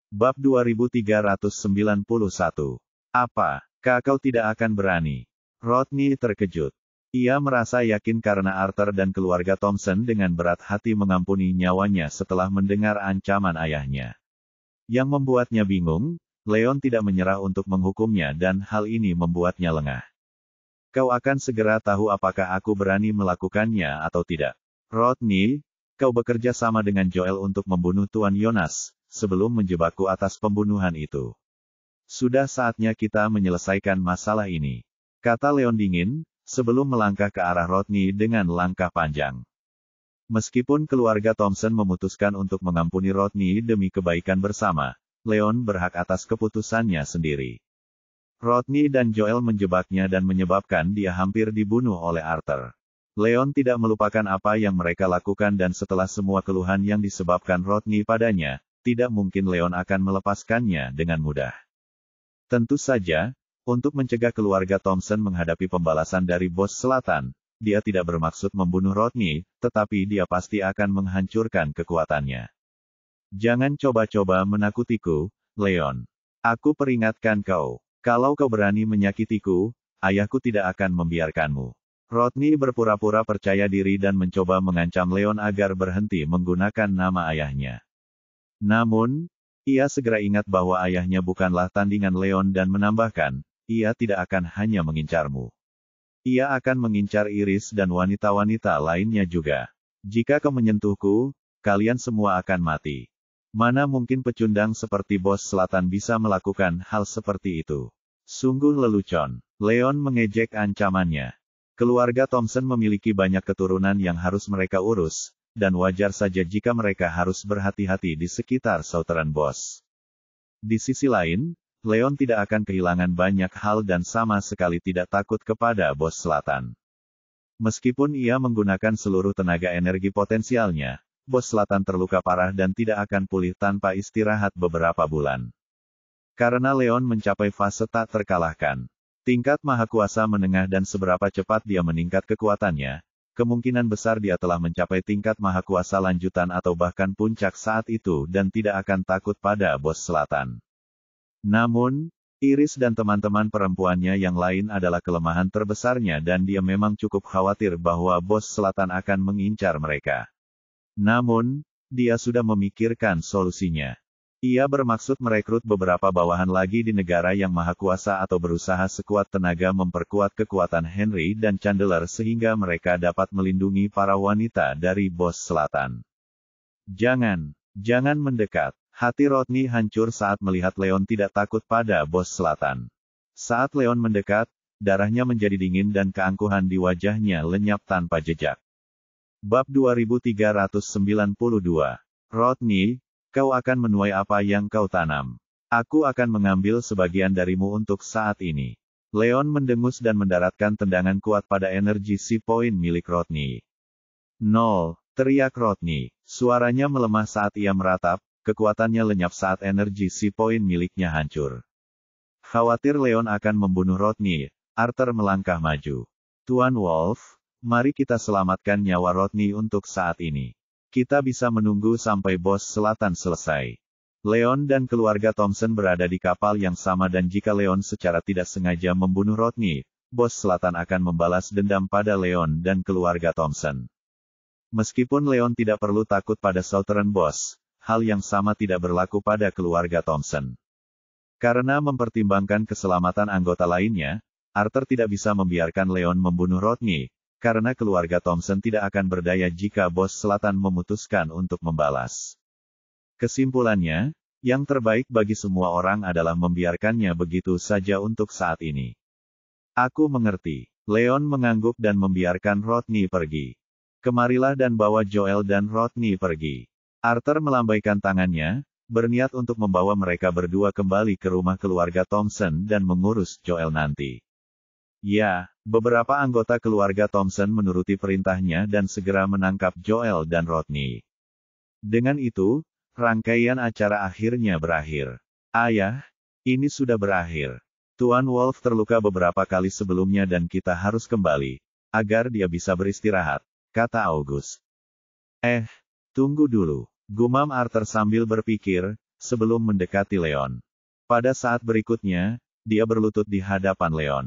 Bab 2391. Apa, kau tidak akan berani? Rodney terkejut. Ia merasa yakin karena Arthur dan keluarga Thompson dengan berat hati mengampuni nyawanya setelah mendengar ancaman ayahnya. Yang membuatnya bingung, Leon tidak menyerah untuk menghukumnya dan hal ini membuatnya lengah. Kau akan segera tahu apakah aku berani melakukannya atau tidak. Rodney, kau bekerja sama dengan Joel untuk membunuh Tuan Jonas, sebelum menjebakku atas pembunuhan itu. Sudah saatnya kita menyelesaikan masalah ini, kata Leon dingin, sebelum melangkah ke arah Rodney dengan langkah panjang. Meskipun keluarga Thompson memutuskan untuk mengampuni Rodney demi kebaikan bersama, Leon berhak atas keputusannya sendiri. Rodney dan Joel menjebaknya dan menyebabkan dia hampir dibunuh oleh Arthur. Leon tidak melupakan apa yang mereka lakukan dan setelah semua keluhan yang disebabkan Rodney padanya, tidak mungkin Leon akan melepaskannya dengan mudah. Tentu saja, untuk mencegah keluarga Thompson menghadapi pembalasan dari bos selatan, dia tidak bermaksud membunuh Rodney, tetapi dia pasti akan menghancurkan kekuatannya. Jangan coba-coba menakutiku, Leon. Aku peringatkan kau, kalau kau berani menyakitiku, ayahku tidak akan membiarkanmu. Rodney berpura-pura percaya diri dan mencoba mengancam Leon agar berhenti menggunakan nama ayahnya. Namun, ia segera ingat bahwa ayahnya bukanlah tandingan Leon dan menambahkan, ia tidak akan hanya mengincarmu. Ia akan mengincar Iris dan wanita-wanita lainnya juga. Jika kau menyentuhku, kalian semua akan mati. Mana mungkin pecundang seperti bos selatan bisa melakukan hal seperti itu? Sungguh lelucon. Leon mengejek ancamannya. Keluarga Thompson memiliki banyak keturunan yang harus mereka urus, dan wajar saja jika mereka harus berhati-hati di sekitar Southern Boss. Di sisi lain, Leon tidak akan kehilangan banyak hal dan sama sekali tidak takut kepada bos selatan. Meskipun ia menggunakan seluruh tenaga energi potensialnya, bos selatan terluka parah dan tidak akan pulih tanpa istirahat beberapa bulan. Karena Leon mencapai fase tak terkalahkan, tingkat mahakuasa menengah dan seberapa cepat dia meningkat kekuatannya, kemungkinan besar dia telah mencapai tingkat mahakuasa lanjutan atau bahkan puncak saat itu dan tidak akan takut pada bos selatan. Namun, Iris dan teman-teman perempuannya yang lain adalah kelemahan terbesarnya dan dia memang cukup khawatir bahwa bos selatan akan mengincar mereka. Namun, dia sudah memikirkan solusinya. Ia bermaksud merekrut beberapa bawahan lagi di negara yang mahakuasa atau berusaha sekuat tenaga memperkuat kekuatan Henry dan Chandler sehingga mereka dapat melindungi para wanita dari bos selatan. Jangan mendekat. Hati Rodney hancur saat melihat Leon tidak takut pada bos selatan. Saat Leon mendekat, darahnya menjadi dingin dan keangkuhan di wajahnya lenyap tanpa jejak. Bab 2392. Rodney, kau akan menuai apa yang kau tanam. Aku akan mengambil sebagian darimu untuk saat ini. Leon mendengus dan mendaratkan tendangan kuat pada energi si poin milik Rodney. "Nol," teriak Rodney. Suaranya melemah saat ia meratap, kekuatannya lenyap saat energi si poin miliknya hancur. Khawatir Leon akan membunuh Rodney, Arthur melangkah maju. "Tuan Wolf, mari kita selamatkan nyawa Rodney untuk saat ini. Kita bisa menunggu sampai bos selatan selesai." Leon dan keluarga Thompson berada di kapal yang sama dan jika Leon secara tidak sengaja membunuh Rodney, bos selatan akan membalas dendam pada Leon dan keluarga Thompson. Meskipun Leon tidak perlu takut pada Southern Boss, hal yang sama tidak berlaku pada keluarga Thompson. Karena mempertimbangkan keselamatan anggota lainnya, Arthur tidak bisa membiarkan Leon membunuh Rodney, karena keluarga Thompson tidak akan berdaya jika bos selatan memutuskan untuk membalas. Kesimpulannya, yang terbaik bagi semua orang adalah membiarkannya begitu saja untuk saat ini. "Aku mengerti." Leon mengangguk dan membiarkan Rodney pergi. "Kemarilah dan bawa Joel dan Rodney pergi." Arthur melambaikan tangannya, berniat untuk membawa mereka berdua kembali ke rumah keluarga Thompson dan mengurus Joel nanti. Ya, beberapa anggota keluarga Thompson menuruti perintahnya dan segera menangkap Joel dan Rodney. Dengan itu, rangkaian acara akhirnya berakhir. "Ayah, ini sudah berakhir. Tuan Wolf terluka beberapa kali sebelumnya dan kita harus kembali, agar dia bisa beristirahat," kata August. Tunggu dulu," gumam Arthur sambil berpikir, sebelum mendekati Leon. Pada saat berikutnya, dia berlutut di hadapan Leon.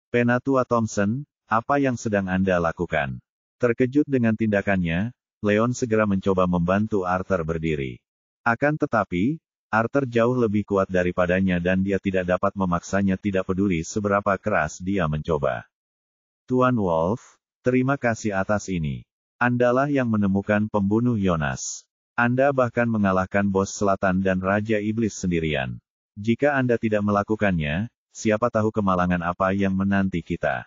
Penatua Thompson, apa yang sedang Anda lakukan? Terkejut dengan tindakannya, Leon segera mencoba membantu Arthur berdiri. Akan tetapi, Arthur jauh lebih kuat daripadanya dan dia tidak dapat memaksanya tidak peduli seberapa keras dia mencoba. Tuan Wolf, terima kasih atas ini. Andalah yang menemukan pembunuh Yonas. Anda bahkan mengalahkan bos selatan dan Raja Iblis sendirian. Jika Anda tidak melakukannya, siapa tahu kemalangan apa yang menanti kita.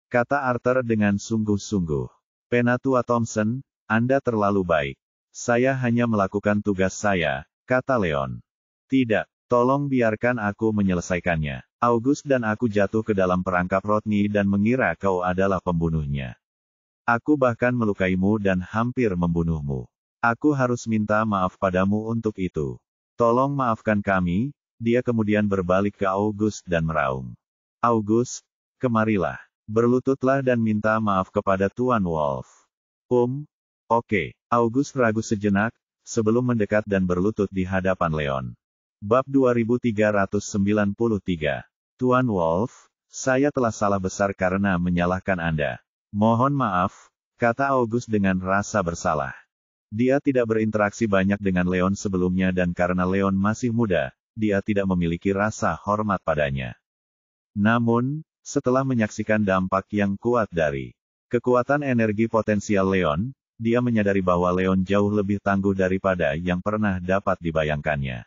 Kata Arthur dengan sungguh-sungguh. Penatua Thompson, Anda terlalu baik. Saya hanya melakukan tugas saya, kata Leon. Tidak, tolong biarkan aku menyelesaikannya. August dan aku jatuh ke dalam perangkap Rodney dan mengira kau adalah pembunuhnya. Aku bahkan melukaimu dan hampir membunuhmu. Aku harus minta maaf padamu untuk itu. Tolong maafkan kami. Dia kemudian berbalik ke August dan meraung. August, kemarilah. Berlututlah dan minta maaf kepada Tuan Wolf. Oke. August ragu sejenak, sebelum mendekat dan berlutut di hadapan Leon. Bab 2393. Tuan Wolf, saya telah salah besar karena menyalahkan Anda. Mohon maaf, kata August dengan rasa bersalah. Dia tidak berinteraksi banyak dengan Leon sebelumnya dan karena Leon masih muda, dia tidak memiliki rasa hormat padanya. Namun, setelah menyaksikan dampak yang kuat dari kekuatan energi potensial Leon, dia menyadari bahwa Leon jauh lebih tangguh daripada yang pernah dapat dibayangkannya.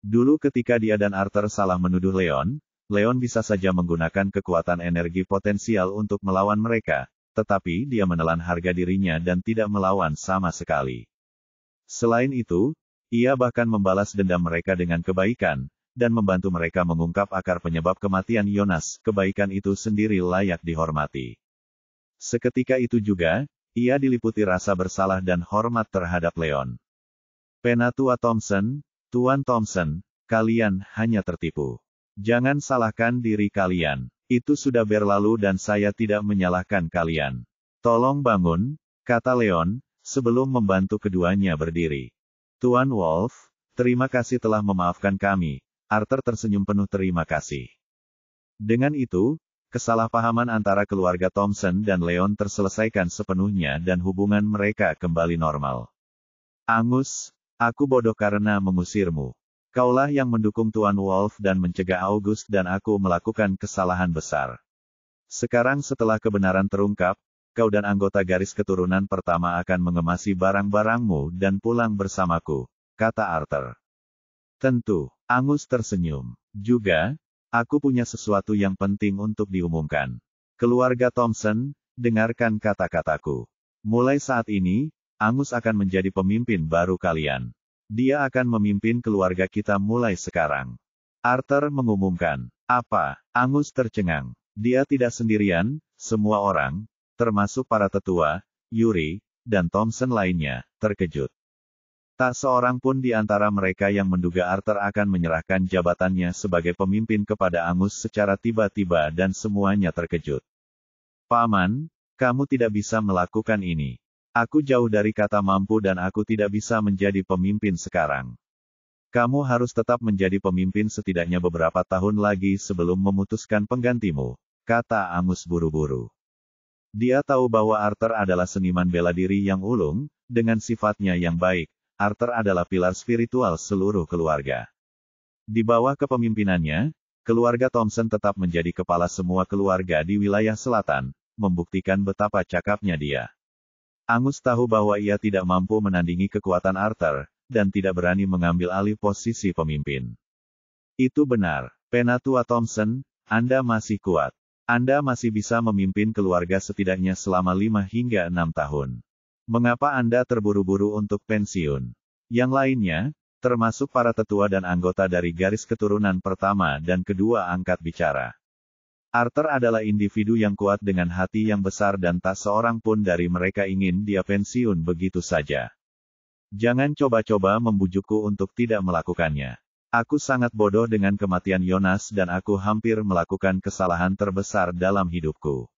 Dulu ketika dia dan Arthur salah menuduh Leon, Leon bisa saja menggunakan kekuatan energi potensial untuk melawan mereka, tetapi dia menelan harga dirinya dan tidak melawan sama sekali. Selain itu, ia bahkan membalas dendam mereka dengan kebaikan, dan membantu mereka mengungkap akar penyebab kematian Yonas. Kebaikan itu sendiri layak dihormati. Seketika itu juga, ia diliputi rasa bersalah dan hormat terhadap Leon. Penatua Thompson, Tuan Thompson, kalian hanya tertipu. Jangan salahkan diri kalian. Itu sudah berlalu dan saya tidak menyalahkan kalian. Tolong bangun, kata Leon, sebelum membantu keduanya berdiri. Tuan Wolf, terima kasih telah memaafkan kami. Arthur tersenyum penuh terima kasih. Dengan itu, kesalahpahaman antara keluarga Thompson dan Leon terselesaikan sepenuhnya dan hubungan mereka kembali normal. Angus, aku bodoh karena mengusirmu. Kaulah yang mendukung Tuan Wolf dan mencegah August dan aku melakukan kesalahan besar. Sekarang setelah kebenaran terungkap, kau dan anggota garis keturunan pertama akan mengemasi barang-barangmu dan pulang bersamaku, kata Arthur. Tentu, Angus tersenyum. Juga, aku punya sesuatu yang penting untuk diumumkan. Keluarga Thompson, dengarkan kata-kataku. Mulai saat ini, Angus akan menjadi pemimpin baru kalian. Dia akan memimpin keluarga kita mulai sekarang. Arthur mengumumkan. Apa? Angus tercengang. Dia tidak sendirian, semua orang, termasuk para tetua, Yuri, dan Thompson lainnya, terkejut. Tak seorang pun di antara mereka yang menduga Arthur akan menyerahkan jabatannya sebagai pemimpin kepada Angus secara tiba-tiba dan semuanya terkejut. Paman, kamu tidak bisa melakukan ini. Aku jauh dari kata mampu dan aku tidak bisa menjadi pemimpin sekarang. Kamu harus tetap menjadi pemimpin setidaknya beberapa tahun lagi sebelum memutuskan penggantimu, kata Angus buru-buru. Dia tahu bahwa Arthur adalah seniman bela diri yang ulung, dengan sifatnya yang baik. Arthur adalah pilar spiritual seluruh keluarga. Di bawah kepemimpinannya, keluarga Thompson tetap menjadi kepala semua keluarga di wilayah selatan, membuktikan betapa cakapnya dia. Angus tahu bahwa ia tidak mampu menandingi kekuatan Arthur, dan tidak berani mengambil alih posisi pemimpin. Itu benar, Penatua Thompson, Anda masih kuat. Anda masih bisa memimpin keluarga setidaknya selama 5 hingga 6 tahun. Mengapa Anda terburu-buru untuk pensiun? Yang lainnya, termasuk para tetua dan anggota dari garis keturunan pertama dan kedua angkat bicara. Arthur adalah individu yang kuat dengan hati yang besar dan tak seorang pun dari mereka ingin dia pensiun begitu saja. Jangan coba-coba membujukku untuk tidak melakukannya. Aku sangat bodoh dengan kematian Yonas dan aku hampir melakukan kesalahan terbesar dalam hidupku.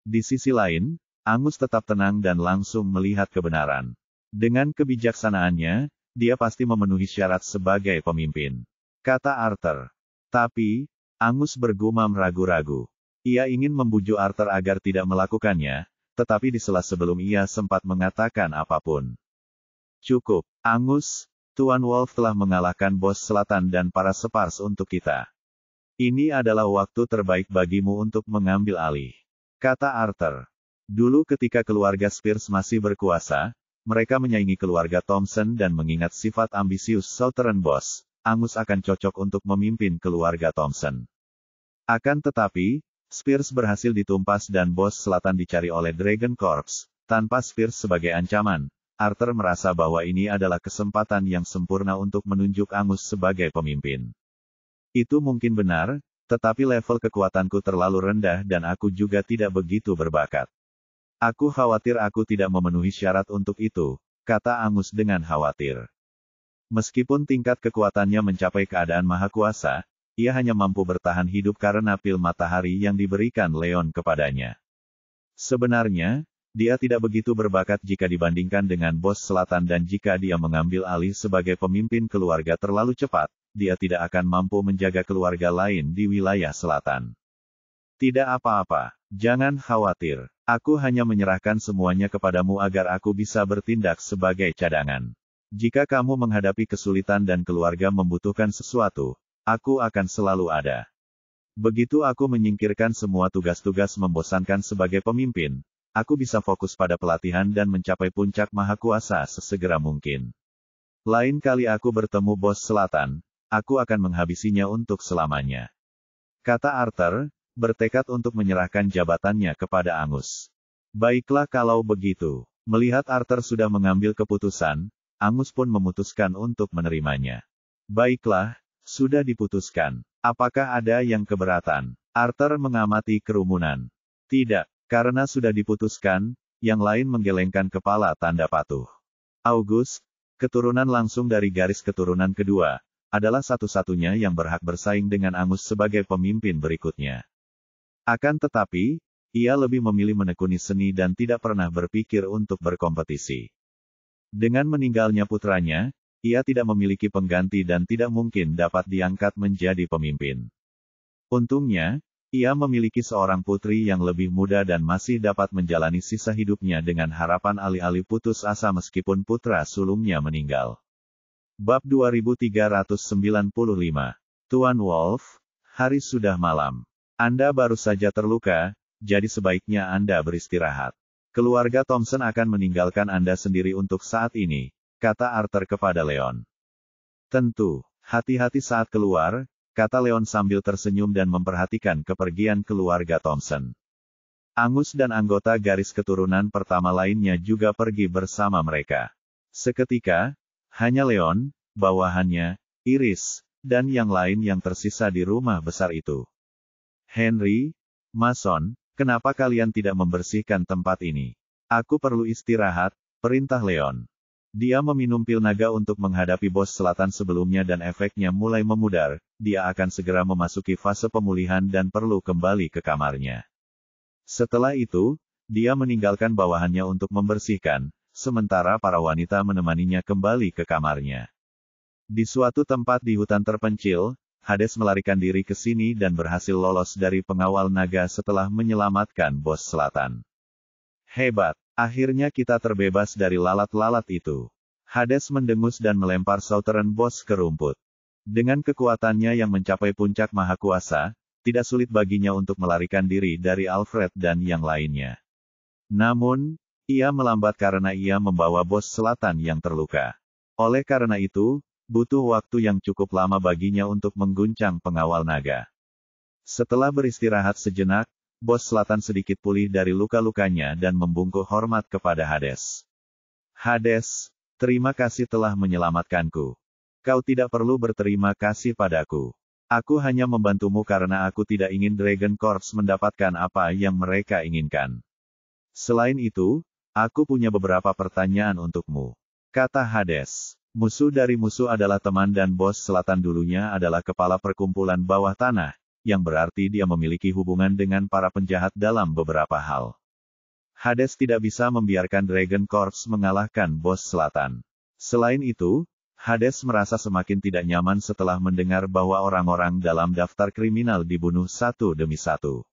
Di sisi lain, Angus tetap tenang dan langsung melihat kebenaran. Dengan kebijaksanaannya, dia pasti memenuhi syarat sebagai pemimpin, kata Arthur. Tapi, Angus bergumam ragu-ragu. Ia ingin membujuk Arthur agar tidak melakukannya, tetapi di sela sebelum ia sempat mengatakan apapun. Cukup, Angus, Tuan Wolf telah mengalahkan Bos Selatan dan para Spars untuk kita. Ini adalah waktu terbaik bagimu untuk mengambil alih, kata Arthur. Dulu ketika keluarga Spears masih berkuasa, mereka menyaingi keluarga Thompson dan mengingat sifat ambisius Southern Boss, Angus akan cocok untuk memimpin keluarga Thompson. Akan tetapi, Spears berhasil ditumpas dan Bos Selatan dicari oleh Dragon Corps. Tanpa Spears sebagai ancaman, Arthur merasa bahwa ini adalah kesempatan yang sempurna untuk menunjuk Angus sebagai pemimpin. Itu mungkin benar, tetapi level kekuatanku terlalu rendah dan aku juga tidak begitu berbakat. Aku khawatir aku tidak memenuhi syarat untuk itu, kata Angus dengan khawatir. Meskipun tingkat kekuatannya mencapai keadaan maha kuasa, ia hanya mampu bertahan hidup karena pil matahari yang diberikan Leon kepadanya. Sebenarnya, dia tidak begitu berbakat jika dibandingkan dengan Bos Selatan dan jika dia mengambil alih sebagai pemimpin keluarga terlalu cepat, dia tidak akan mampu menjaga keluarga lain di wilayah selatan. Tidak apa-apa, jangan khawatir. Aku hanya menyerahkan semuanya kepadamu agar aku bisa bertindak sebagai cadangan. Jika kamu menghadapi kesulitan dan keluarga membutuhkan sesuatu, aku akan selalu ada. Begitu aku menyingkirkan semua tugas-tugas membosankan sebagai pemimpin, aku bisa fokus pada pelatihan dan mencapai puncak maha kuasa sesegera mungkin. Lain kali aku bertemu Bos Selatan, aku akan menghabisinya untuk selamanya, kata Arthur, bertekad untuk menyerahkan jabatannya kepada Angus. Baiklah kalau begitu. Melihat Arthur sudah mengambil keputusan, Angus pun memutuskan untuk menerimanya. Baiklah, sudah diputuskan. Apakah ada yang keberatan? Arthur mengamati kerumunan. Tidak, karena sudah diputuskan, yang lain menggelengkan kepala tanda patuh. August, keturunan langsung dari garis keturunan kedua, adalah satu-satunya yang berhak bersaing dengan Angus sebagai pemimpin berikutnya. Akan tetapi, ia lebih memilih menekuni seni dan tidak pernah berpikir untuk berkompetisi. Dengan meninggalnya putranya, ia tidak memiliki pengganti dan tidak mungkin dapat diangkat menjadi pemimpin. Untungnya, ia memiliki seorang putri yang lebih muda dan masih dapat menjalani sisa hidupnya dengan harapan alih-alih putus asa meskipun putra sulungnya meninggal. Bab 2395. Tuan Wolf, hari sudah malam. Anda baru saja terluka, jadi sebaiknya Anda beristirahat. Keluarga Thompson akan meninggalkan Anda sendiri untuk saat ini, kata Arthur kepada Leon. Tentu, hati-hati saat keluar, kata Leon sambil tersenyum dan memperhatikan kepergian keluarga Thompson. Angus dan anggota garis keturunan pertama lainnya juga pergi bersama mereka. Seketika, hanya Leon, bawahannya, Iris, dan yang lain yang tersisa di rumah besar itu. Henry, Mason, kenapa kalian tidak membersihkan tempat ini? Aku perlu istirahat, perintah Leon. Dia meminum pil naga untuk menghadapi Bos Selatan sebelumnya dan efeknya mulai memudar, dia akan segera memasuki fase pemulihan dan perlu kembali ke kamarnya. Setelah itu, dia meninggalkan bawahannya untuk membersihkan, sementara para wanita menemaninya kembali ke kamarnya. Di suatu tempat di hutan terpencil, Hades melarikan diri ke sini dan berhasil lolos dari pengawal naga setelah menyelamatkan Bos Selatan. Hebat, akhirnya kita terbebas dari lalat-lalat itu. Hades mendengus dan melempar Southern Boss ke rumput. Dengan kekuatannya yang mencapai puncak maha kuasa, tidak sulit baginya untuk melarikan diri dari Alfred dan yang lainnya. Namun, ia melambat karena ia membawa Bos Selatan yang terluka. Oleh karena itu, butuh waktu yang cukup lama baginya untuk mengguncang pengawal naga. Setelah beristirahat sejenak, Bos Selatan sedikit pulih dari luka-lukanya dan membungkuk hormat kepada Hades. Hades, terima kasih telah menyelamatkanku. Kau tidak perlu berterima kasih padaku. Aku hanya membantumu karena aku tidak ingin Dragon Corps mendapatkan apa yang mereka inginkan. Selain itu, aku punya beberapa pertanyaan untukmu, kata Hades. Musuh dari musuh adalah teman dan Bos Selatan dulunya adalah kepala perkumpulan bawah tanah, yang berarti dia memiliki hubungan dengan para penjahat dalam beberapa hal. Hades tidak bisa membiarkan Dragon Corps mengalahkan Bos Selatan. Selain itu, Hades merasa semakin tidak nyaman setelah mendengar bahwa orang-orang dalam daftar kriminal dibunuh satu demi satu.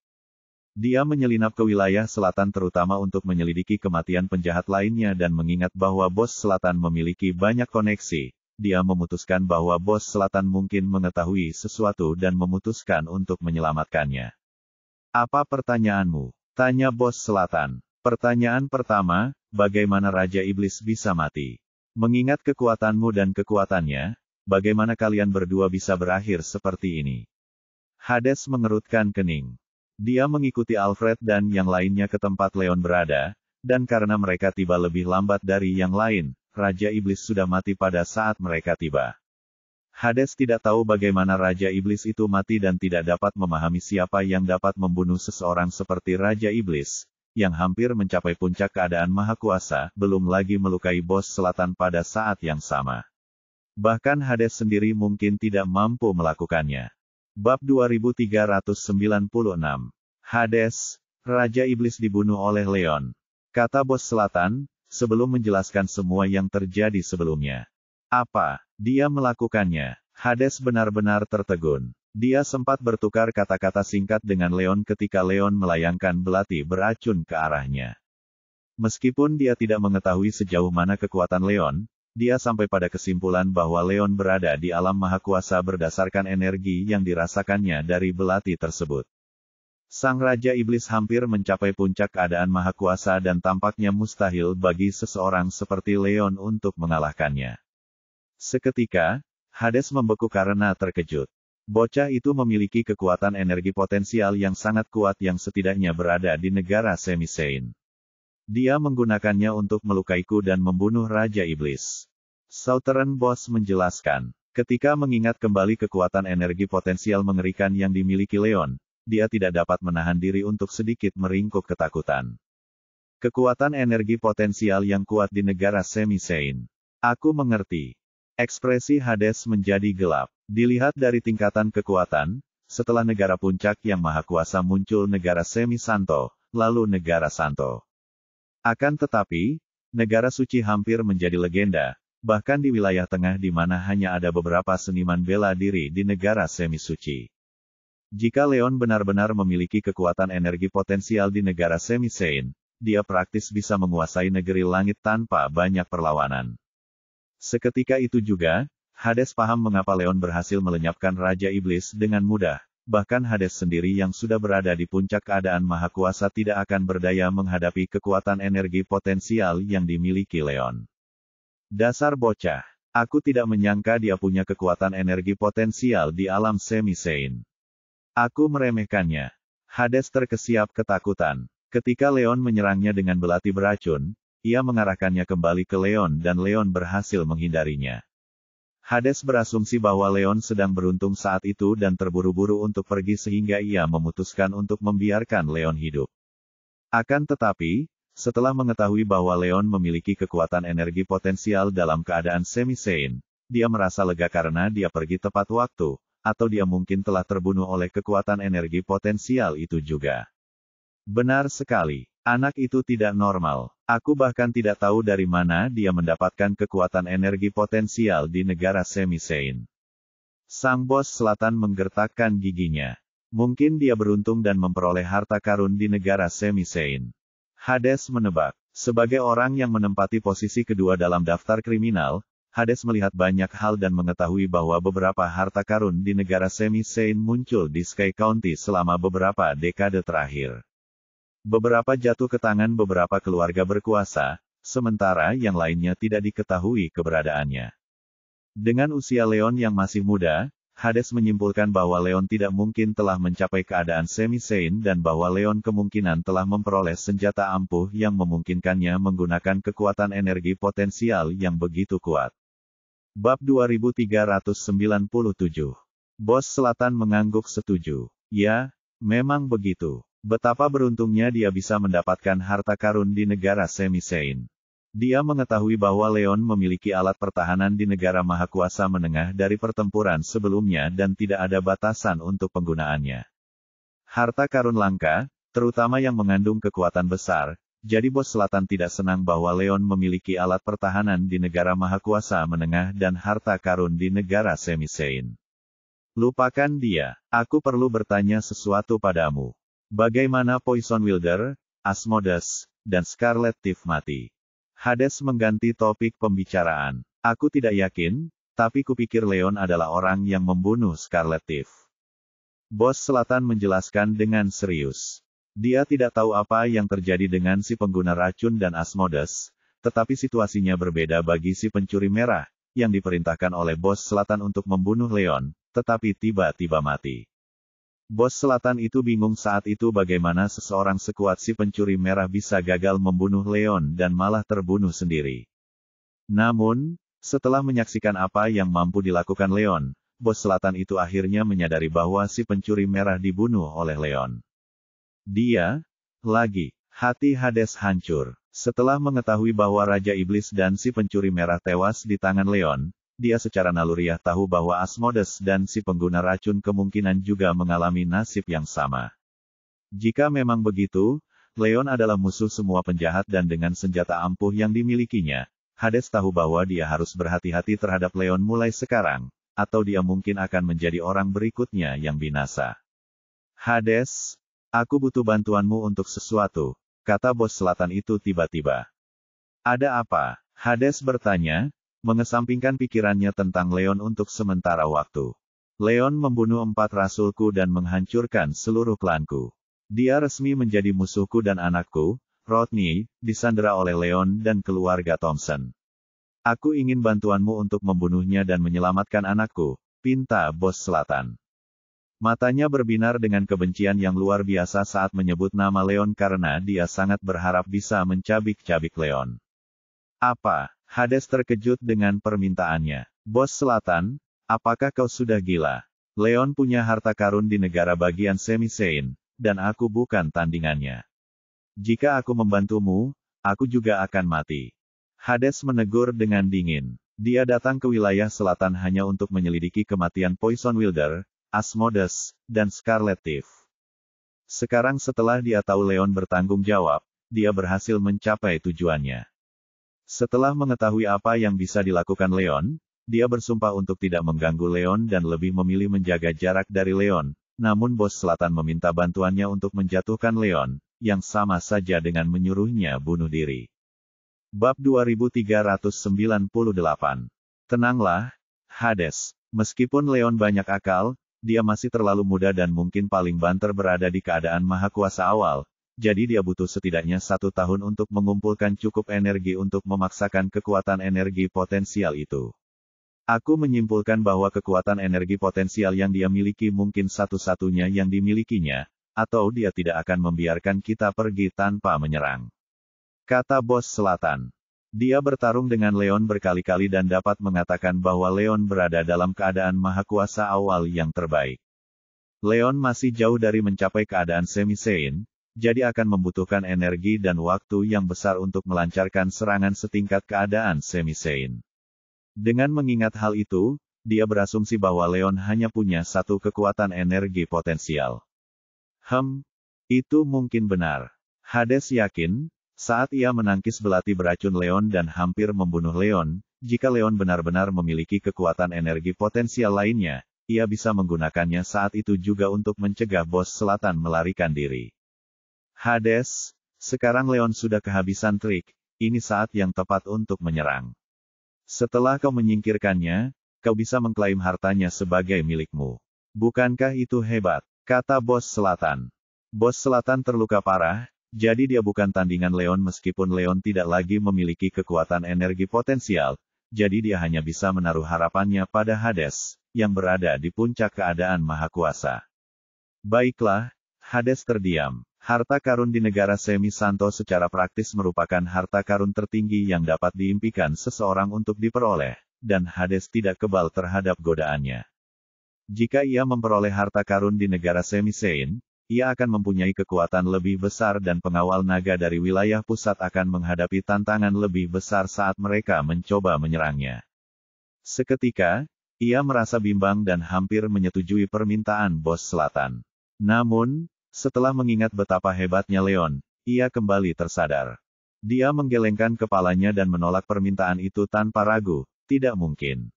Dia menyelinap ke wilayah selatan terutama untuk menyelidiki kematian penjahat lainnya dan mengingat bahwa bos selatan memiliki banyak koneksi. Dia memutuskan bahwa bos selatan mungkin mengetahui sesuatu dan memutuskan untuk menyelamatkannya. Apa pertanyaanmu? Tanya bos selatan. Pertanyaan pertama, bagaimana Raja Iblis bisa mati? Mengingat kekuatanmu dan kekuatannya, bagaimana kalian berdua bisa berakhir seperti ini? Hades mengerutkan kening. Dia mengikuti Alfred dan yang lainnya ke tempat Leon berada, dan karena mereka tiba lebih lambat dari yang lain, Raja Iblis sudah mati pada saat mereka tiba. Hades tidak tahu bagaimana Raja Iblis itu mati dan tidak dapat memahami siapa yang dapat membunuh seseorang seperti Raja Iblis, yang hampir mencapai puncak keadaan maha kuasa, belum lagi melukai bos selatan pada saat yang sama. Bahkan Hades sendiri mungkin tidak mampu melakukannya. Bab 2396. Hades, Raja Iblis dibunuh oleh Leon. Kata bos selatan, sebelum menjelaskan semua yang terjadi sebelumnya. Apa dia melakukannya? Hades benar-benar tertegun. Dia sempat bertukar kata-kata singkat dengan Leon ketika Leon melayangkan belati beracun ke arahnya. Meskipun dia tidak mengetahui sejauh mana kekuatan Leon, dia sampai pada kesimpulan bahwa Leon berada di alam maha kuasa berdasarkan energi yang dirasakannya dari belati tersebut. Sang Raja Iblis hampir mencapai puncak keadaan maha kuasa dan tampaknya mustahil bagi seseorang seperti Leon untuk mengalahkannya. Seketika, Hades membeku karena terkejut. Bocah itu memiliki kekuatan energi potensial yang sangat kuat yang setidaknya berada di negara Semisein. Dia menggunakannya untuk melukaiku dan membunuh Raja Iblis. Southern Boss menjelaskan. Ketika mengingat kembali kekuatan energi potensial mengerikan yang dimiliki Leon, dia tidak dapat menahan diri untuk sedikit meringkuk ketakutan. Kekuatan energi potensial yang kuat di negara Semisein. Aku mengerti. Ekspresi Hades menjadi gelap. Dilihat dari tingkatan kekuatan, setelah negara puncak yang maha kuasa muncul negara Semi-Santo, lalu negara Santo. Akan tetapi, negara suci hampir menjadi legenda, bahkan di wilayah tengah di mana hanya ada beberapa seniman bela diri di negara semi-suci. Jika Leon benar-benar memiliki kekuatan energi potensial di negara Semisein, dia praktis bisa menguasai negeri langit tanpa banyak perlawanan. Seketika itu juga, Hades paham mengapa Leon berhasil melenyapkan Raja Iblis dengan mudah, bahkan Hades sendiri yang sudah berada di puncak keadaan maha kuasa tidak akan berdaya menghadapi kekuatan energi potensial yang dimiliki Leon. Dasar bocah, aku tidak menyangka dia punya kekuatan energi potensial di alam Semisein. Aku meremehkannya. Hades terkesiap ketakutan. Ketika Leon menyerangnya dengan belati beracun, ia mengarahkannya kembali ke Leon dan Leon berhasil menghindarinya. Hades berasumsi bahwa Leon sedang beruntung saat itu dan terburu-buru untuk pergi sehingga ia memutuskan untuk membiarkan Leon hidup. Akan tetapi, setelah mengetahui bahwa Leon memiliki kekuatan energi potensial dalam keadaan Semisein, dia merasa lega karena dia pergi tepat waktu, atau dia mungkin telah terbunuh oleh kekuatan energi potensial itu juga. Benar sekali. Anak itu tidak normal. Aku bahkan tidak tahu dari mana dia mendapatkan kekuatan energi potensial di negara Semisein. Sang bos selatan menggertakkan giginya. Mungkin dia beruntung dan memperoleh harta karun di negara Semisein. Hades menebak. Sebagai orang yang menempati posisi kedua dalam daftar kriminal, Hades melihat banyak hal dan mengetahui bahwa beberapa harta karun di negara Semisein muncul di Sky County selama beberapa dekade terakhir. Beberapa jatuh ke tangan beberapa keluarga berkuasa, sementara yang lainnya tidak diketahui keberadaannya. Dengan usia Leon yang masih muda, Hades menyimpulkan bahwa Leon tidak mungkin telah mencapai keadaan Semisein dan bahwa Leon kemungkinan telah memperoleh senjata ampuh yang memungkinkannya menggunakan kekuatan energi potensial yang begitu kuat. Bab 2397. Bos Selatan mengangguk setuju. Ya, memang begitu. Betapa beruntungnya dia bisa mendapatkan harta karun di negara Semisein. Dia mengetahui bahwa Leon memiliki alat pertahanan di negara maha kuasa menengah dari pertempuran sebelumnya dan tidak ada batasan untuk penggunaannya. Harta karun langka, terutama yang mengandung kekuatan besar, Jadi bos selatan tidak senang bahwa Leon memiliki alat pertahanan di negara mahakuasa menengah dan harta karun di negara Semisein. Lupakan dia. Aku perlu bertanya sesuatu padamu. Bagaimana Poison Wilder, Asmodeus, dan Scarlet Thief mati? Hades mengganti topik pembicaraan. Aku tidak yakin, tapi kupikir Leon adalah orang yang membunuh Scarlet Thief. Bos selatan menjelaskan dengan serius. Dia tidak tahu apa yang terjadi dengan si pengguna racun dan Asmodeus, tetapi situasinya berbeda bagi si pencuri merah, yang diperintahkan oleh bos selatan untuk membunuh Leon, tetapi tiba-tiba mati. Bos selatan itu bingung saat itu bagaimana seseorang sekuat si pencuri merah bisa gagal membunuh Leon dan malah terbunuh sendiri. Namun, setelah menyaksikan apa yang mampu dilakukan Leon, bos selatan itu akhirnya menyadari bahwa si pencuri merah dibunuh oleh Leon. Hati Hades hancur. Setelah mengetahui bahwa Raja Iblis dan si pencuri merah tewas di tangan Leon, dia secara naluriah tahu bahwa Asmodeus dan si pengguna racun kemungkinan juga mengalami nasib yang sama. Jika memang begitu, Leon adalah musuh semua penjahat dan dengan senjata ampuh yang dimilikinya, Hades tahu bahwa dia harus berhati-hati terhadap Leon mulai sekarang, atau dia mungkin akan menjadi orang berikutnya yang binasa. Hades, aku butuh bantuanmu untuk sesuatu, kata bos selatan itu tiba-tiba. Ada apa? Hades bertanya, mengesampingkan pikirannya tentang Leon untuk sementara waktu. Leon membunuh 4 rasulku dan menghancurkan seluruh klanku. Dia resmi menjadi musuhku dan anakku, Rodney, disandera oleh Leon dan keluarga Thompson. Aku ingin bantuanmu untuk membunuhnya dan menyelamatkan anakku, pinta bos selatan. Matanya berbinar dengan kebencian yang luar biasa saat menyebut nama Leon karena dia sangat berharap bisa mencabik-cabik Leon. Apa? Hades terkejut dengan permintaannya. Bos selatan, apakah kau sudah gila? Leon punya harta karun di negara bagian Semisein, dan aku bukan tandingannya. Jika aku membantumu, aku juga akan mati. Hades menegur dengan dingin. Dia datang ke wilayah selatan hanya untuk menyelidiki kematian Poison Wilder, Asmodeus, dan Scarlet Thief. Sekarang setelah dia tahu Leon bertanggung jawab, dia berhasil mencapai tujuannya. Setelah mengetahui apa yang bisa dilakukan Leon, dia bersumpah untuk tidak mengganggu Leon dan lebih memilih menjaga jarak dari Leon, namun bos selatan meminta bantuannya untuk menjatuhkan Leon, yang sama saja dengan menyuruhnya bunuh diri. Bab 2398. Tenanglah, Hades. Meskipun Leon banyak akal, dia masih terlalu muda dan mungkin paling banter berada di keadaan mahakuasa awal, jadi dia butuh setidaknya 1 tahun untuk mengumpulkan cukup energi untuk memaksakan kekuatan energi potensial itu. Aku menyimpulkan bahwa kekuatan energi potensial yang dia miliki mungkin satu-satunya yang dimilikinya, atau dia tidak akan membiarkan kita pergi tanpa menyerang. Kata bos selatan. Dia bertarung dengan Leon berkali-kali dan dapat mengatakan bahwa Leon berada dalam keadaan mahakuasa awal yang terbaik. Leon masih jauh dari mencapai keadaan Semisein, jadi akan membutuhkan energi dan waktu yang besar untuk melancarkan serangan setingkat keadaan Semisein. Dengan mengingat hal itu, dia berasumsi bahwa Leon hanya punya 1 kekuatan energi potensial. Itu mungkin benar. Hades yakin, saat ia menangkis belati beracun Leon dan hampir membunuh Leon, jika Leon benar-benar memiliki kekuatan energi potensial lainnya, ia bisa menggunakannya saat itu juga untuk mencegah bos selatan melarikan diri. Hades, sekarang Leon sudah kehabisan trik, ini saat yang tepat untuk menyerang. Setelah kau menyingkirkannya, kau bisa mengklaim hartanya sebagai milikmu. Bukankah itu hebat? Kata bos selatan. Bos selatan terluka parah, jadi dia bukan tandingan Leon meskipun Leon tidak lagi memiliki kekuatan energi potensial, jadi dia hanya bisa menaruh harapannya pada Hades, yang berada di puncak keadaan mahakuasa. Baiklah, Hades terdiam. Harta karun di negara Semi Santo secara praktis merupakan harta karun tertinggi yang dapat diimpikan seseorang untuk diperoleh, dan Hades tidak kebal terhadap godaannya. Jika ia memperoleh harta karun di negara Semisein, ia akan mempunyai kekuatan lebih besar dan pengawal naga dari wilayah pusat akan menghadapi tantangan lebih besar saat mereka mencoba menyerangnya. Seketika, ia merasa bimbang dan hampir menyetujui permintaan bos selatan. Namun, setelah mengingat betapa hebatnya Leon, ia kembali tersadar. Dia menggelengkan kepalanya dan menolak permintaan itu tanpa ragu. Tidak mungkin.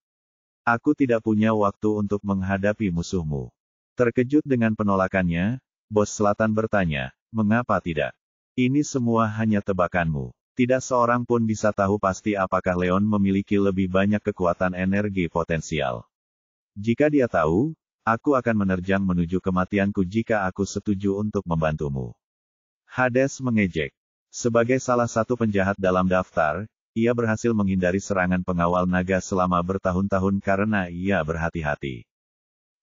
Aku tidak punya waktu untuk menghadapi musuhmu. Terkejut dengan penolakannya, Bos Selatan bertanya, mengapa tidak? Ini semua hanya tebakanmu. Tidak seorang pun bisa tahu pasti apakah Leon memiliki lebih banyak kekuatan energi potensial. Jika dia tahu, aku akan menerjang menuju kematianku jika aku setuju untuk membantumu. Hades mengejek. Sebagai salah satu penjahat dalam daftar, ia berhasil menghindari serangan pengawal naga selama bertahun-tahun karena ia berhati-hati.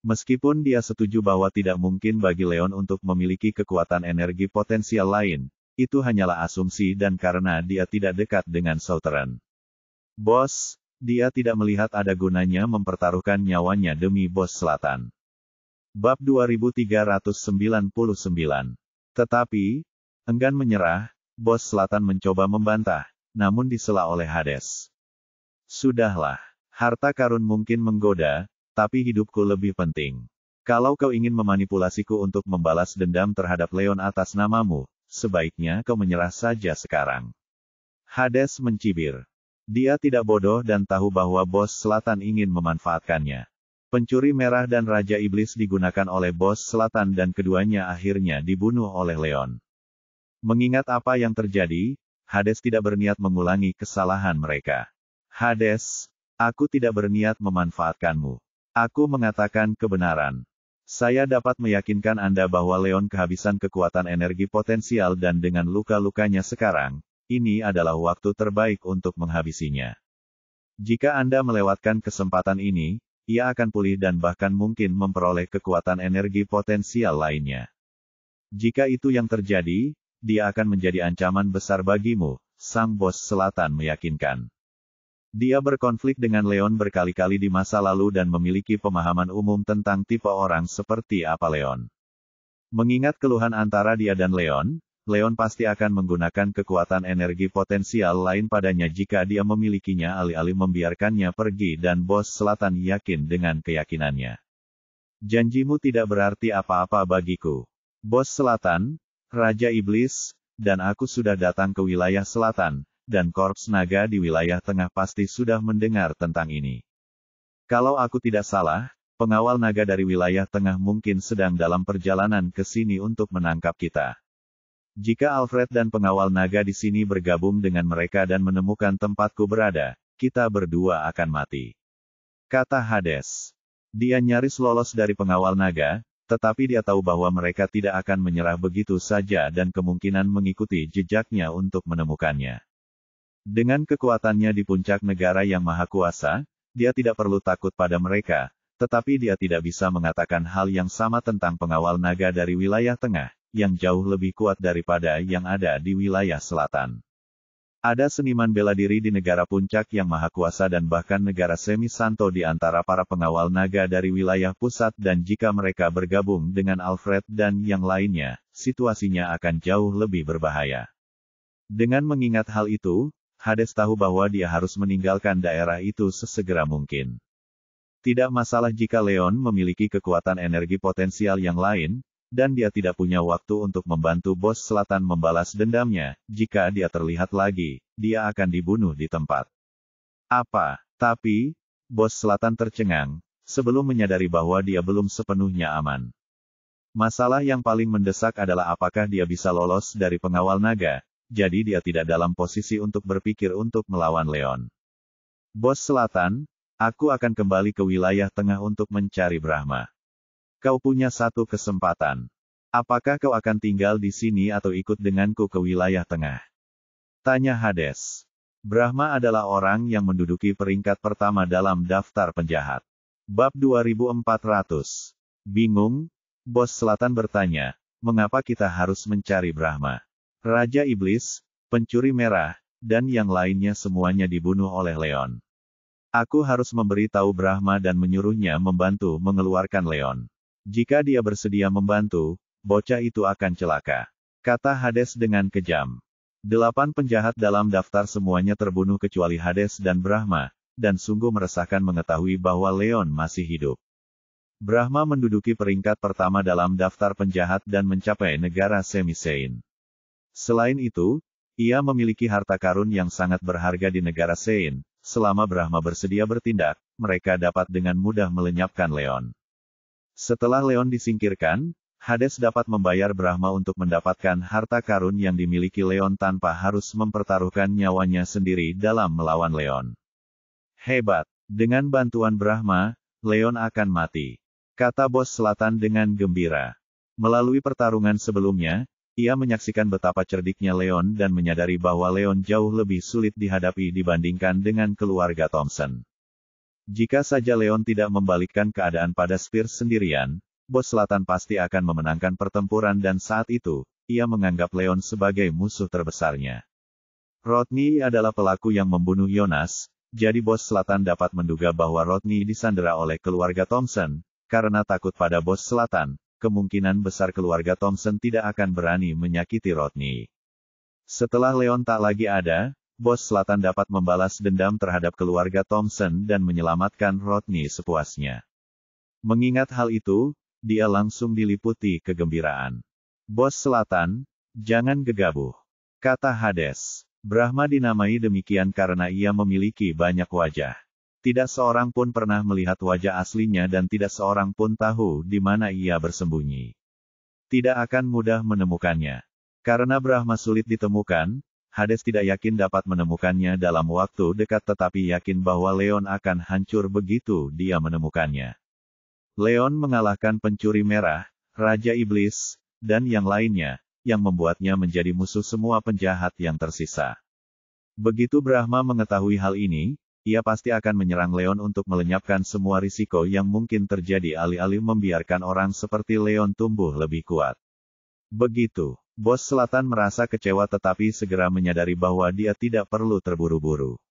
Meskipun dia setuju bahwa tidak mungkin bagi Leon untuk memiliki kekuatan energi potensial lain, itu hanyalah asumsi dan karena dia tidak dekat dengan Southern. Bos, dia tidak melihat ada gunanya mempertaruhkan nyawanya demi Bos Selatan. Bab 2399. Tetapi, enggan menyerah, Bos Selatan mencoba membantah, namun disela oleh Hades. Sudahlah, harta karun mungkin menggoda, tapi hidupku lebih penting. Kalau kau ingin memanipulasiku untuk membalas dendam terhadap Leon atas namamu, sebaiknya kau menyerah saja sekarang. Hades mencibir. Dia tidak bodoh dan tahu bahwa Bos Selatan ingin memanfaatkannya. Pencuri merah dan Raja Iblis digunakan oleh Bos Selatan dan keduanya akhirnya dibunuh oleh Leon. Mengingat apa yang terjadi, Hades tidak berniat mengulangi kesalahan mereka. Hades, aku tidak berniat memanfaatkanmu. Aku mengatakan kebenaran. Saya dapat meyakinkan Anda bahwa Leon kehabisan kekuatan energi potensial dan dengan luka-lukanya sekarang, ini adalah waktu terbaik untuk menghabisinya. Jika Anda melewatkan kesempatan ini, ia akan pulih dan bahkan mungkin memperoleh kekuatan energi potensial lainnya. Jika itu yang terjadi, dia akan menjadi ancaman besar bagimu, sang Bos Selatan meyakinkan. Dia berkonflik dengan Leon berkali-kali di masa lalu dan memiliki pemahaman umum tentang tipe orang seperti apa Leon. Mengingat keluhan antara dia dan Leon, Leon pasti akan menggunakan kekuatan energi potensial lain padanya jika dia memilikinya alih-alih membiarkannya pergi dan Bos Selatan yakin dengan keyakinannya. Janjimu tidak berarti apa-apa bagiku. Bos Selatan, Raja Iblis, dan aku sudah datang ke wilayah selatan, dan Korps Naga di wilayah tengah pasti sudah mendengar tentang ini. Kalau aku tidak salah, pengawal naga dari wilayah tengah mungkin sedang dalam perjalanan ke sini untuk menangkap kita. Jika Alfred dan pengawal naga di sini bergabung dengan mereka dan menemukan tempatku berada, kita berdua akan mati. Kata Hades. Dia nyaris lolos dari pengawal naga, tetapi dia tahu bahwa mereka tidak akan menyerah begitu saja dan kemungkinan mengikuti jejaknya untuk menemukannya. Dengan kekuatannya di puncak negara yang maha kuasa, dia tidak perlu takut pada mereka, tetapi dia tidak bisa mengatakan hal yang sama tentang pengawal naga dari wilayah tengah, yang jauh lebih kuat daripada yang ada di wilayah selatan. Ada seniman bela diri di negara puncak yang maha kuasa dan bahkan negara semi-santo di antara para pengawal naga dari wilayah pusat dan jika mereka bergabung dengan Alfred dan yang lainnya, situasinya akan jauh lebih berbahaya. Dengan mengingat hal itu, Hades tahu bahwa dia harus meninggalkan daerah itu sesegera mungkin. Tidak masalah jika Leon memiliki kekuatan energi potensial yang lain, dan dia tidak punya waktu untuk membantu Bos Selatan membalas dendamnya, jika dia terlihat lagi, dia akan dibunuh di tempat. Apa? Tapi, Bos Selatan tercengang, sebelum menyadari bahwa dia belum sepenuhnya aman. Masalah yang paling mendesak adalah apakah dia bisa lolos dari pengawal naga, jadi dia tidak dalam posisi untuk berpikir untuk melawan Leon. Bos Selatan, aku akan kembali ke wilayah tengah untuk mencari Brahma. Kau punya satu kesempatan. Apakah kau akan tinggal di sini atau ikut denganku ke wilayah tengah? Tanya Hades. Brahma adalah orang yang menduduki peringkat pertama dalam daftar penjahat. Bab 2400. Bingung? Bos Selatan bertanya, mengapa kita harus mencari Brahma? Raja Iblis, pencuri merah, dan yang lainnya semuanya dibunuh oleh Leon. Aku harus memberitahu Brahma dan menyuruhnya membantu mengeluarkan Leon. Jika dia bersedia membantu, bocah itu akan celaka. Kata Hades dengan kejam. 8 penjahat dalam daftar semuanya terbunuh kecuali Hades dan Brahma, dan sungguh meresahkan mengetahui bahwa Leon masih hidup. Brahma menduduki peringkat pertama dalam daftar penjahat dan mencapai negara Semisein. Selain itu, ia memiliki harta karun yang sangat berharga di negara Sein. Selama Brahma bersedia bertindak, mereka dapat dengan mudah melenyapkan Leon. Setelah Leon disingkirkan, Hades dapat membayar Brahma untuk mendapatkan harta karun yang dimiliki Leon tanpa harus mempertaruhkan nyawanya sendiri dalam melawan Leon. Hebat! Dengan bantuan Brahma, Leon akan mati, kata bos selatan dengan gembira. Melalui pertarungan sebelumnya, ia menyaksikan betapa cerdiknya Leon dan menyadari bahwa Leon jauh lebih sulit dihadapi dibandingkan dengan keluarga Thompson. Jika saja Leon tidak membalikkan keadaan pada Spears sendirian, bos selatan pasti akan memenangkan pertempuran dan saat itu, ia menganggap Leon sebagai musuh terbesarnya. Rodney adalah pelaku yang membunuh Jonas, jadi bos selatan dapat menduga bahwa Rodney disandera oleh keluarga Thompson. Karena takut pada bos selatan, kemungkinan besar keluarga Thompson tidak akan berani menyakiti Rodney. Setelah Leon tak lagi ada, bos selatan dapat membalas dendam terhadap keluarga Thompson dan menyelamatkan Rodney sepuasnya. Mengingat hal itu, dia langsung diliputi kegembiraan. Bos selatan, jangan gegabah, kata Hades. Brahma dinamai demikian karena ia memiliki banyak wajah. Tidak seorang pun pernah melihat wajah aslinya dan tidak seorang pun tahu di mana ia bersembunyi. Tidak akan mudah menemukannya. Karena Brahma sulit ditemukan, Hades tidak yakin dapat menemukannya dalam waktu dekat tetapi yakin bahwa Leon akan hancur begitu dia menemukannya. Leon mengalahkan pencuri merah, Raja Iblis, dan yang lainnya, yang membuatnya menjadi musuh semua penjahat yang tersisa. Begitu Brahma mengetahui hal ini, ia pasti akan menyerang Leon untuk melenyapkan semua risiko yang mungkin terjadi alih-alih membiarkan orang seperti Leon tumbuh lebih kuat. Begitu, bos selatan merasa kecewa tetapi segera menyadari bahwa dia tidak perlu terburu-buru.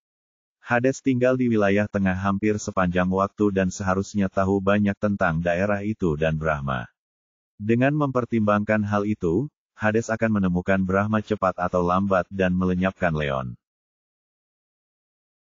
Hades tinggal di wilayah tengah hampir sepanjang waktu dan seharusnya tahu banyak tentang daerah itu dan Brahma. Dengan mempertimbangkan hal itu, Hades akan menemukan Brahma cepat atau lambat dan melenyapkan Leon.